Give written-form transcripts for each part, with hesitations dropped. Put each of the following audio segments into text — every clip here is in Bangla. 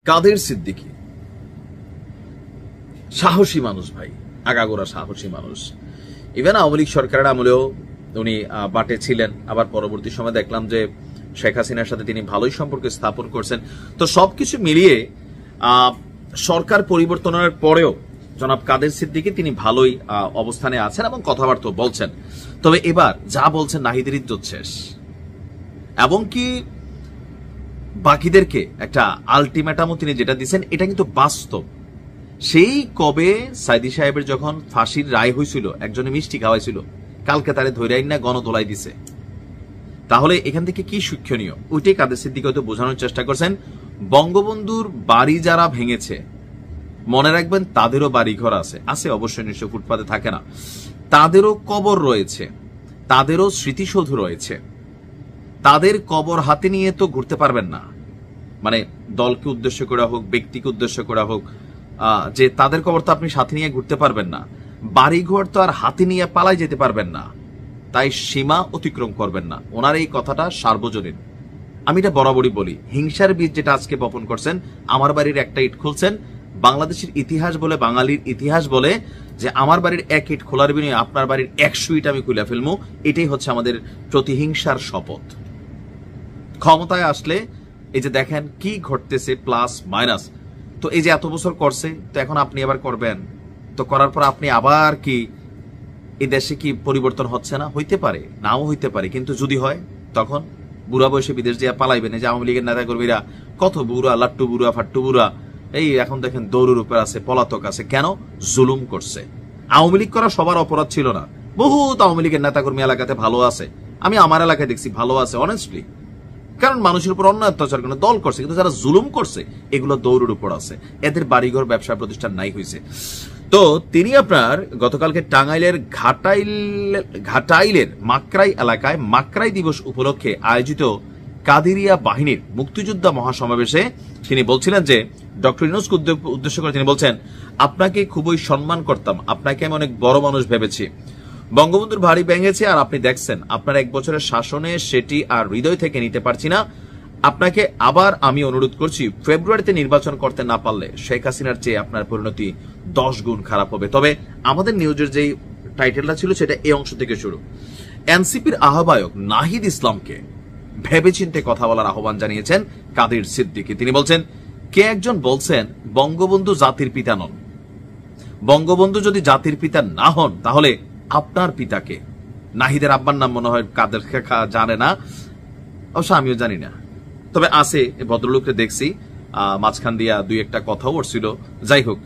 কাদের সিদ্দিকী সাহসী মানুষ ভাই, আগাগোড়া সাহসী মানুষ। ইভেন আওয়ামী লীগ সরকারের আমলেও উনি বাটে ছিলেন, আবার পরবর্তী সময় দেখলাম যে শেখ হাসিনার সাথে তিনি ভালোই সম্পর্ক স্থাপন করছেন। তো সবকিছু মিলিয়ে সরকার পরিবর্তনের পরেও জনাব কাদের সিদ্দিকী তিনি ভালোই অবস্থানে আছেন এবং কথাবার্তা বলছেন। তবে এবার যা বলছেন নাহিদের ইজ্জত শেষ, এবং কি বাকিদেরকে একটা আলটিমেটামও তিনি যেটা দিচ্ছেন এটা কিন্তু বাস্তব। সেই কবে সাইদি সাহেবের যখন ফাঁসির রায় হয়েছিল, একজনে মিষ্টি খাওয়াইছিল, কালকে তারে ধৈরাই না গণতোলাই দিছে। তাহলে এখান থেকে কি শিক্ষণীয় ওইটাই কাদের সিদ্দিকী হয়তো বোঝানোর চেষ্টা করছেন। বঙ্গবন্ধুর বাড়ি যারা ভেঙেছে মনে রাখবেন তাদেরও বাড়ি ঘর আছে, অবশ্যই নিশ্চয় ফুটপাতে থাকে না, তাদেরও কবর রয়েছে, তাদেরও স্মৃতিসৌধ রয়েছে। তাদের কবর হাতে নিয়ে তো ঘুরতে পারবেন না, মানে দলকে উদ্দেশ্য করা হোক, ব্যক্তিকে উদ্দেশ্য করা হোক, যে তাদের কবর তো আপনি সাথে নিয়ে ঘুরতে পারবেন না, বাড়িঘর তো আর হাতে নিয়ে পালাই যেতে পারবেন না, তাই সীমা অতিক্রম করবেন না। ওনার এই কথাটা সার্বজনীন। আমি এটা বরাবরই বলি, হিংসার বীজ যেটা আজকে বপন করছেন, আমার বাড়ির একটা ইট খুলছেন, বাংলাদেশের ইতিহাস বলে, বাঙালির ইতিহাস বলে যে আমার বাড়ির এক ইট খোলার বিনিময়ে আপনার বাড়ির 100 ইট আমি খুলে ফেলবো, এটাই হচ্ছে আমাদের প্রতিহিংসার শপথ। ক্ষমতায় আসলে এই যে দেখেন কি ঘটতেছে, প্লাস মাইনাস। তো এই যে এত বছর করছে, তো এখন আপনি আবার করবেন, তো করার পর আপনি আবার কি এই দেশে কি পরিবর্তন হচ্ছে না? হইতে পারে, নাও হইতে পারে, কিন্তু যদি হয় তখন বুড়া বয়সে বিদেশ দিয়ে পালাইবেন। এই যে আওয়ামী লীগের নেতা কর্মীরা কত বুড়া, লাট্টু বুড়া, ফাট্টু বুড়া, এই এখন দেখেন দৌড়ের উপর আছে, পলাতক আছে, কেন? জুলুম করছে। আওয়ামী লীগ করা সবার অপরাধ ছিল না, বহুত আওয়ামী লীগের নেতা কর্মী এলাকাতে ভালো আছে, আমি আমার এলাকায় দেখছি ভালো আছে অনেস্টলি, কারণ মানুষের উপর অন্যায় অত্যাচার কোনো দল করছে, কিন্তু যারা জুলুম করছে এগুলো দৌড়ের উপর আছে, এদের বাড়িঘর ব্যবসা প্রতিষ্ঠান নাই হয়েছে। তো তিনি আপনার গতকালকে টাঙ্গাইলের ঘাটাইলের মাকরাই এলাকায় মাকরাই দিবস উপলক্ষে আয়োজিত কাদেরিয়া বাহিনীর মুক্তিযোদ্ধা মহাসমাবেশে তিনি বলছিলেন যে ডক্টর ইউনূসকে উদ্দেশ্য করে তিনি বলছেন, আপনাকে খুবই সম্মান করতাম, আপনাকে আমি অনেক বড় মানুষ ভেবেছি, বঙ্গবন্ধুর ভারী ভেঙেছে আর আপনি দেখছেন আপনার 1 বছরের শাসনে সেটি আর হৃদয় থেকে নিতে পারছি না। আপনাকে আবার আমি অনুরোধ করছি, ফেব্রুয়ারিতে নির্বাচন করতে না পারলে শেখ হাসিনার চেয়ে আপনার পরিণতি 10 গুণ খারাপ হবে। তবে আমাদের নিউজের যেই টাইটেলটা ছিল সেটা এই অংশ থেকে শুরু। এনসিপির আহ্বায়ক নাহিদ ইসলামকে ভেবেচিন্তে কথা বলার আহ্বান জানিয়েছেন কাদের সিদ্দিকী। তিনি বলছেন, কে একজন বলছেন বঙ্গবন্ধু জাতির পিতা নন। বঙ্গবন্ধু যদি জাতির পিতা না হন তাহলে আপনার পিতাকে, নাহিদের আব্বার নাম মনে হয় কাদের জানে না, অবশ্য আমিও জানি না, তবে আছে ভদ্রলোককে দেখছি, মাঝখান দিয়া 2-1টা কথাও উঠছিল। যাই হোক,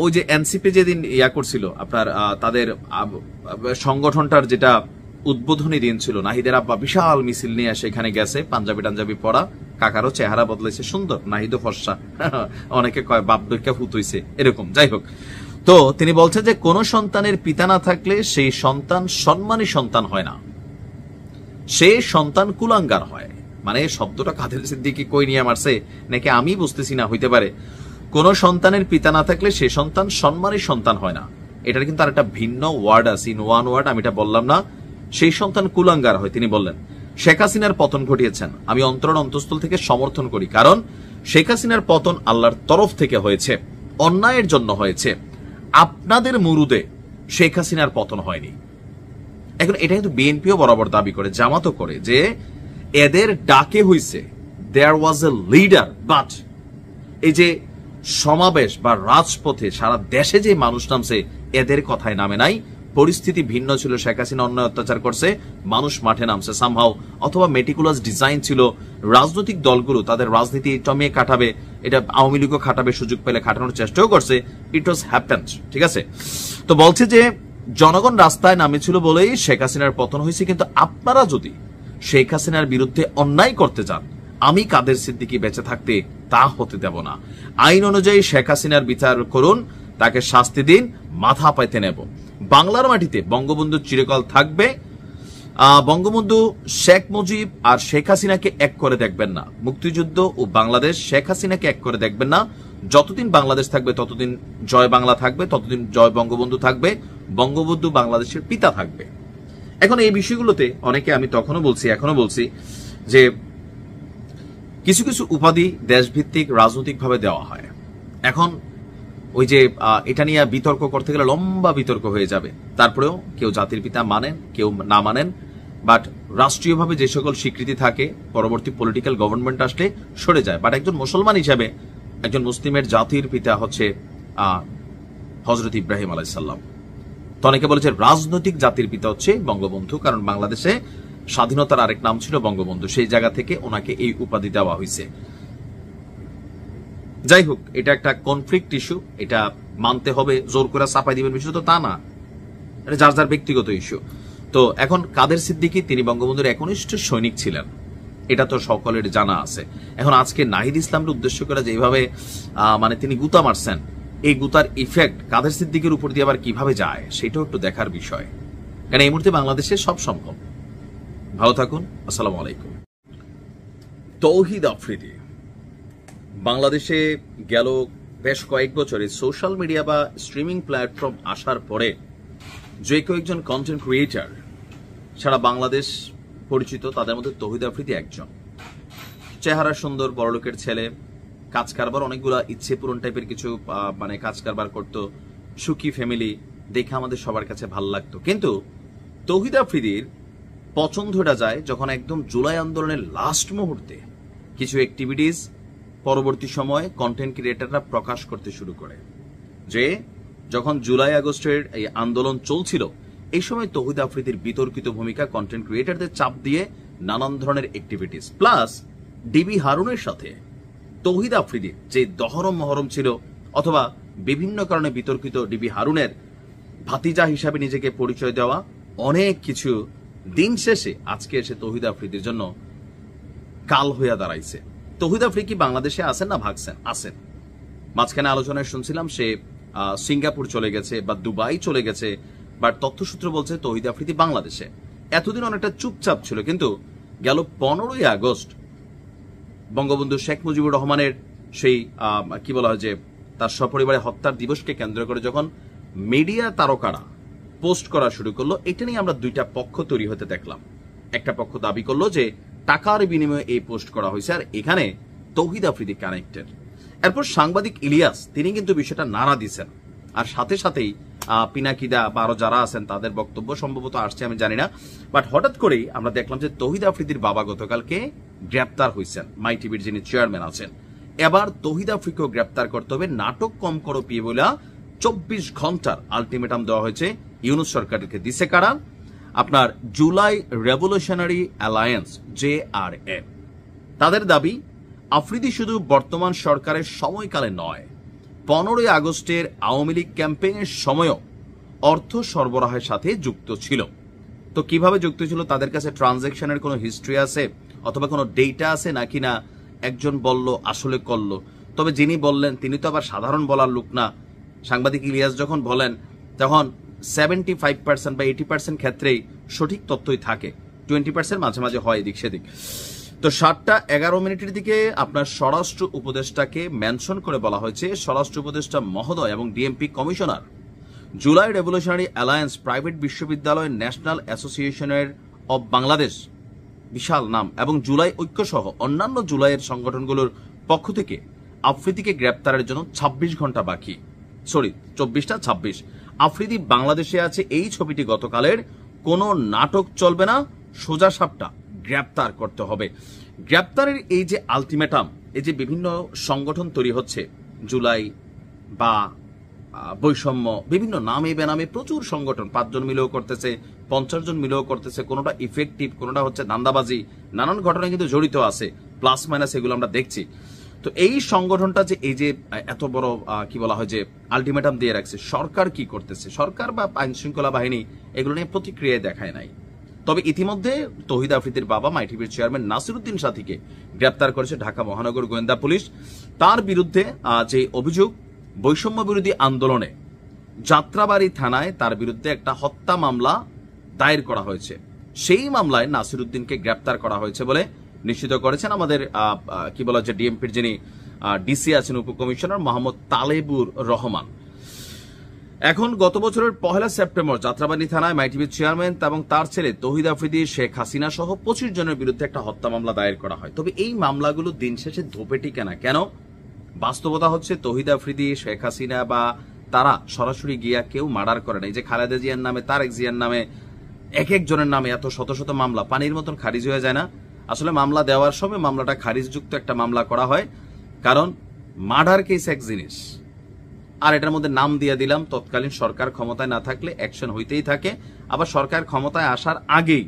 ওই যে এনসিপি যেদিন ইয়া করছিল আপনার তাদের সংগঠনটার যেটা উদ্বোধনী দিন ছিল, নাহিদের আব্বা বিশাল মিছিল নিয়ে সেখানে গেছে, পাঞ্জাবি টাঞ্জাবি পরা, কাকারও চেহারা বদলেছে, সুন্দর, নাহিদও ফর্সা, অনেকে কয় বাপ দৈকা ফুত হইছে এরকম। যাই হোক, তো তিনি বলছেন যে কোন সন্তানের পিতা না থাকলে সেই সন্তান সম্মানী সন্তান হয় না, সে সন্তান কুলাঙ্গার হয়। মানে শব্দটা কাদের সিদ্দিকী কই নিয়ে মারছে নাকি আমি বুঝতেছি না, হইতে পারে। কোন সন্তানের পিতা না থাকলে সে সন্তান সম্মানী সন্তান হয় না, এটার কিন্তু আর একটা ভিন্ন ওয়ার্ড আছে, ইন ওয়ান ওয়ার্ড, আমি এটা বললাম না, সেই সন্তান কুলাঙ্গার হয়। তিনি বললেন, শেখ হাসিনার পতন ঘটিয়েছেন, আমি অন্তর অন্তঃস্থল থেকে সমর্থন করি, কারণ শেখ হাসিনার পতন আল্লাহর তরফ থেকে হয়েছে, অন্যায়ের জন্য হয়েছে, আপনাদের মুরুদে শেখ হাসিনার পতন হয়নি। এখন এটা কিন্তু বিএনপিও বরাবর দাবি করে, জামাতও করে, যে এদের ডাকে হইছে, দেয়ার ওয়াজ এ লিডার, বাট এই যে সমাবেশ বা রাজপথে সারা দেশে যে মানুষ নামছে এদের কথায় নামে নাই। পরিস্থিতি ভিন্ন ছিল, শেখ হাসিনা অন্যায় অত্যাচার করছে, মানুষ মাঠে নামছে সামহাও, অথবা মেটিকুলাস ডিজাইন ছিল, রাজনৈতিক দলগুলো তাদের রাজনীতি টমিয়ে কাটাবে, এটা আওয়ামী লীগও খাটাবে, সুযোগ পেলে খাটানোর চেষ্টাও করছে, ইট ওয়াজ হ্যাপেন্ড, ঠিক আছে। তো বলছে যে জনগণ রাস্তায় নামেছিল বলেই শেখ হাসিনার পতন হয়েছে, কিন্তু আপনারা যদি শেখ হাসিনার বিরুদ্ধে অন্যায় করতে চান, আমি কাদের সিদ্দিকী বেঁচে থাকতে তা হতে দেব না। আইন অনুযায়ী শেখ হাসিনার বিচার করুন, তাকে শাস্তি দিন, মাথা পাইতে নেব। বাংলার মাটিতে বঙ্গবন্ধু চিরকাল থাকবে। বঙ্গবন্ধু শেখ মুজিব আর শেখ হাসিনাকে এক করে দেখবেন না, মুক্তিযুদ্ধ ও বাংলাদেশ শেখ হাসিনাকে এক করে দেখবেন না। যতদিন বাংলাদেশ থাকবে ততদিন জয় বাংলা থাকবে, ততদিন জয় বঙ্গবন্ধু থাকবে, বঙ্গবন্ধু বাংলাদেশের পিতা থাকবে। এখন এই বিষয়গুলোতে অনেকে, আমি তখনও বলছি এখনো বলছি, যে কিছু কিছু উপাধি দেশভিত্তিক রাজনৈতিকভাবে দেওয়া হয়। এখন ওই যে এটা নিয়ে বিতর্ক করতে গেলে লম্বা বিতর্ক হয়ে যাবে। তারপরেও কেউ জাতির পিতা মানেন, কেউ না মানেন, বাট রাষ্ট্রীয়ভাবে যে সকল স্বীকৃতি থাকে পরবর্তী পলিটিক্যাল গভর্নমেন্ট আসলে সরে যায়। বাট একজন মুসলমান হিসেবে একজন মুসলিমের জাতির পিতা হচ্ছে হযরত ইব্রাহিম আলাইহিস সালাম। তো অনেকে বলেছে রাজনৈতিক জাতির পিতা হচ্ছে বঙ্গবন্ধু, কারণ বাংলাদেশে স্বাধীনতার আরেক নাম ছিল বঙ্গবন্ধু, সেই জায়গা থেকে ওনাকে এই উপাধি দেওয়া হয়েছে। যাই হোক, এটা একটা কনফ্লিক্ট ইস্যু, এটা মানতে হবে, জোর করে চাপাই দিবেন বিষয় তো তা না, এটা যার যার ব্যক্তিগত ইস্যু। তো এখন কাদের সিদ্দিকী তিনি বঙ্গবন্ধুর একনিষ্ঠ সৈনিক ছিলেন, এটা তো সকলের জানা আছে। এখন আজকে নাহিদ ইসলামকে উদ্দেশ্য করে যেভাবে মানে তিনি গুতা মারছেন, এই গুতার ইফেক্ট কাদের সিদ্দিকীর উপর দিয়ে আবার কিভাবে যায় সেটাও একটু দেখার বিষয়, কারণ এই মুহূর্তে বাংলাদেশে সব সম্ভব। ভালো থাকুন, আসসালামু আলাইকুম। তৌহিদ আফ্রিদি বাংলাদেশে গেল বেশ কয়েক বছরে সোশ্যাল মিডিয়া বা স্ট্রিমিং প্ল্যাটফর্ম আসার পরে যে কয়েকজন কন্টেন্ট ক্রিয়েটার সারা বাংলাদেশ পরিচিত, তাদের মধ্যে তৌহিদ আফ্রিদি একজন। চেহারা সুন্দর, বড়লোকের ছেলে, কাজ কারবার অনেকগুলা ইচ্ছে পূরণ টাইপের কিছু মানে কাজ কারবার করতো, সুখী ফ্যামিলি, দেখে আমাদের সবার কাছে ভালো লাগতো। কিন্তু তৌহিদ আফ্রিদির পছন্দটা যায় যখন একদম জুলাই আন্দোলনের লাস্ট মুহূর্তে কিছু অ্যাক্টিভিটিস পরবর্তী সময়ে কন্টেন্ট ক্রিয়েটাররা প্রকাশ করতে শুরু করে, যে যখন জুলাই আগস্টের এই আন্দোলন চলছিল এই সময় তৌহিদ আফ্রিদির বিতর্কিত ভূমিকা, কন্টেন্ট ক্রিয়েটারদের চাপ দিয়ে নানান ধরনের অ্যাক্টিভিটিস, প্লাস ডিবি হারুনের সাথে তৌহিদ আফ্রিদির যে দহরম মহরম ছিল, অথবা বিভিন্ন কারণে বিতর্কিত ডিবি হারুনের ভাতিজা হিসাবে নিজেকে পরিচয় দেওয়া, অনেক কিছু দিন শেষে আজকে এসে তৌহিদ আফ্রিদির জন্য কাল হইয়া দাঁড়াইছে। তৌহিদ আফ্রিদি বাংলাদেশে আছেন না ভাগছেন? আছেন। মাঝখানে আলোচনায় শুনছিলাম সে সিঙ্গাপুর চলে গেছে বা দুবাই চলে গেছে, বাট তথ্যসূত্র বলছে তৌহিদ আফ্রিদি বাংলাদেশে। এতদিন অনেকটা চুপচাপ ছিল, কিন্তু গেল 15ই আগস্ট বঙ্গবন্ধু শেখ মুজিবুর রহমানের সেই কি বলা হয় যে তার সপরিবারে হত্যার দিবসকে কেন্দ্র করে যখন মিডিয়া তারকারা পোস্ট করা শুরু করলো, এটা নিয়ে আমরা দুইটা পক্ষ তৈরি হতে দেখলাম। একটা পক্ষ দাবি করলো যে টাকার বিনিময়ে এই পোস্ট করা হয়েছে, আর এখানে তৌহিদ আফ্রিদি কানেক্টেড। এরপর সাংবাদিক ইলিয়াস তিনি কিন্তু বিষয়টা নাড়া দিয়েছেন, আর সাথে সাথেই পিনাকিদা বা আরো যারা আছেন তাদের বক্তব্য সম্ভবত আসছে, আমি জানি না। বাট হঠাৎ করেই আমরা দেখলাম যে তৌহিদ আফ্রিদির বাবা গতকালকে গ্রেপ্তার হয়েছেন, মাই টিভির যিনি চেয়ারম্যান আছেন। এবার তৌহিদ আফ্রিদিকেও গ্রেপ্তার করতে হবে, নাটক কম করো পিয়ে বলা 24 ঘন্টার আলটিমেটাম দেওয়া হয়েছে ইউনূস সরকারকে। দিছে কারা? আপনার জুলাই রেভলিউশনারি অ্যালায়েন্স JRA। তাদের দাবি আফ্রিদি শুধু বর্তমান সরকারের সময়কালে নয়, 15ই আগস্টের আওয়ামী লীগ ক্যাম্পেইনের সময়ও অর্থ সরবরাহের সাথে যুক্ত ছিল। তো কিভাবে যুক্ত ছিল? তাদের কাছে ট্রানজাকশনের কোনো হিস্ট্রি আছে অথবা কোনো ডেটা আছে নাকি না একজন বলল আসলে করল? তবে যিনি বললেন তিনি তো আবার সাধারণ বলার লোক না। সাংবাদিক ইলিয়াস যখন বলেন তখন 75% বা 80% ক্ষেত্রেই সঠিক তথ্যই থাকে, 20% মাঝে মাঝে হয় এদিক সেদিক। তো 7:11 দিকে আপনার স্বরাষ্ট্র উপদেষ্টাকে মেনশন করে বলা হয়েছে, স্বরাষ্ট্র উপদেষ্টা মহোদয় এবং DMP commissioner July revolutionary alliance private বিশ্ববিদ্যালয় ন্যাশনাল অ্যাসোসিয়েশনের অব বাংলাদেশ, বিশাল নাম, এবং জুলাই ঐক্য সহ অন্যান্য জুলাইয়ের সংগঠনগুলোর পক্ষ থেকে আফ্রিদিকে গ্রেপ্তারের জন্য 26 ঘন্টা বাকি। 24টা 26। আফ্রিদি বাংলাদেশে আছে, এই ছবিটি গতকালের। কোনো নাটক চলবে না, সোজা সাপটা গ্রেপ্তার করতে হবে। গ্রেপ্তারের এই যে আলটিমেটাম, এই যে বিভিন্ন সংগঠন তৈরি হচ্ছে, জুলাই বা বৈষম্য, বিভিন্ন নামে বেনামে প্রচুর সংগঠন, 5 জন মিলেও করতেছে, 50 জন মিলেও করতেছে, কোনোটা ইফেক্টিভ, কোনোটা হচ্ছে ধান্দাবাজি, নানান ঘটনায় কিন্তু জড়িত আছে, প্লাস মাইনাস এগুলো আমরা দেখছি। তো এই সংগঠনটা যে এই যে এত বড় কি বলা হয় যে আলটিমেটাম দিয়ে রাখছে, সরকার কি করতেছে? সরকার বা আইন শৃঙ্খলা বাহিনী এগুলো নিয়ে প্রতিক্রিয়া দেখায় নাই। তবে ইতিমধ্যে তৌহিদ আফ্রিদির বাবা মাই টিভির চেয়ারম্যান নাসিরউদ্দিন সাথীকে গ্রেপ্তার করেছে ঢাকা মহানগর গোয়েন্দা পুলিশ। তার বিরুদ্ধে যে অভিযোগ, বৈষম্য বিরোধী আন্দোলনে যাত্রাবাড়ি থানায় তার বিরুদ্ধে একটা হত্যা মামলা দায়ের করা হয়েছে। সেই মামলায় নাসিরউদ্দিনকে গ্রেপ্তার করা হয়েছে বলে নিশ্চিত করেছেন আমাদের কি বলা হচ্ছে ডিএমপির যিনি ডিসি আছেন উপকমিশনার মোহাম্মদ তালেবুর রহমান। এখন গত বছরের 1 সেপ্টেম্বর যাত্রাবাড়ী থানায় মাইটিভির চেয়ারম্যান এবং তার ছেলে তৌহিদ আফ্রিদি, শেখ হাসিনা সহ 25 জনের বিরুদ্ধে একটা হত্যা মামলা দায়ের করা হয়। তবে এই মামলাগুলো দিন শেষে ধোপে টিকে না। কেন? বাস্তবতা হচ্ছে তৌহিদ আফ্রিদি, শেখ হাসিনা বা তারা সরাসরি গিয়া কেউ মার্ডার করে না। এই যে খালেদা জিয়ার নামে, তারেক জিয়ার নামে, এক একজনের নামে এত শত শত মামলা পানির মতন খারিজ হয়ে যায় না? আসলে মামলা দেওয়ার সময় মামলাটা খারিজযুক্ত একটা মামলা করা হয়, কারণ মার্ডার কেস এক জিনিস, আর এটার মধ্যে নাম দিয়ে দিলাম তৎকালীন সরকার ক্ষমতায় না থাকলে অ্যাকশন হইতেই থাকে। আবার সরকার ক্ষমতায় আসার আগেই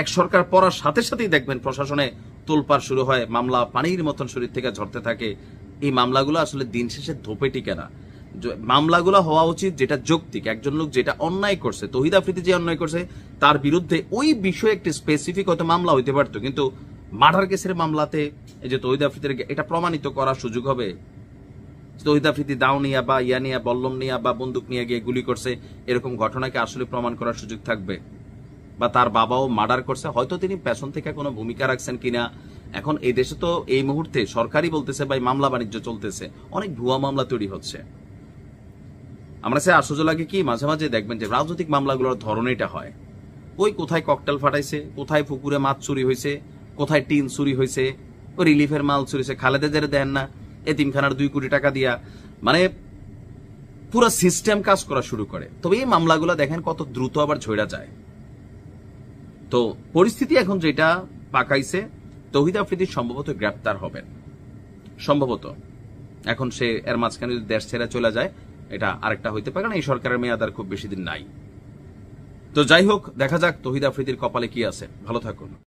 এক সরকার পড়ার সাথে সাথেই দেখবেন প্রশাসনে তোলপাড় শুরু হয়, মামলা পানির মতন শরীর থেকে ঝরতে থাকে। এই মামলাগুলো আসলে দিন শেষে ধোপে টিকে না। মামলাগুলো হওয়া উচিত যেটা যৌক্তিক, একজন লোক যেটা অন্যায় করছে, তৌহিদ আফ্রিদি যে অন্যায় করছে তার বিরুদ্ধে ওই বিষয়ে একটি স্পেসিফিক হয়তো মামলা হইতে পারতো, কিন্তু মার্ডার কেসের মামলাতে এই যে তৌহিদ আফ্রিদির এটা প্রমাণিত করার সুযোগ হবে। তৌহিদ আফ্রিদি দাও নিয়া বা ইয়া নিয়া, বল্লম নিয়া বা বন্দুক নিয়ে গিয়ে গুলি করছে, এরকম ঘটনাকে আসলে প্রমাণ করার সুযোগ থাকবে? বা তার বাবাও মার্ডার করছে, হয়তো তিনি পেছন থেকে কোনো ভূমিকা রাখছেন কিনা। এখন এই দেশে তো এই মুহূর্তে সরকারই বলতেছে ভাই মামলা বাণিজ্য চলতেছে, অনেক ভুয়া মামলা তৈরি হচ্ছে। আমরা সে আশ্চর্য লাগে কি মাঝে মাঝে দেখবেন যে রাজনৈতিক মামলাগুলোর ধরন এটা হয়, ওই কোথায় ককটেল ফাটাইছে, কোথায় পুকুরে মাছ চুরি হয়েছে, কোথায় টিন চুরি হয়েছে, ওই রিলিফের মাল চুরি হয়েছে, খালেদা জিয়ারে দেন না এতিমখানার 2 কোটি টাকা দিয়া, মানে পুরো সিস্টেম কাজ করা শুরু করে। তবে এই মামলাগুলো দেখেন কত দ্রুত আবার ঝইরা যায়। তো পরিস্থিতি এখন যেটা পাকাইছে, তৌহিদ আফ্রিদি সম্ভবত গ্রেপ্তার হবেন, সম্ভবত। এখন সে এর মাঝখানে যদি দেশ ছেড়ে চলে যায়, এটা আরেকটা হইতে পারে, কারণ এই সরকারের মেয়াদ আর খুব বেশি দিন নাই। তো যাই হোক, দেখা যাক তৌহিদ আফ্রিদির কপালে কি আছে। ভালো থাকুন।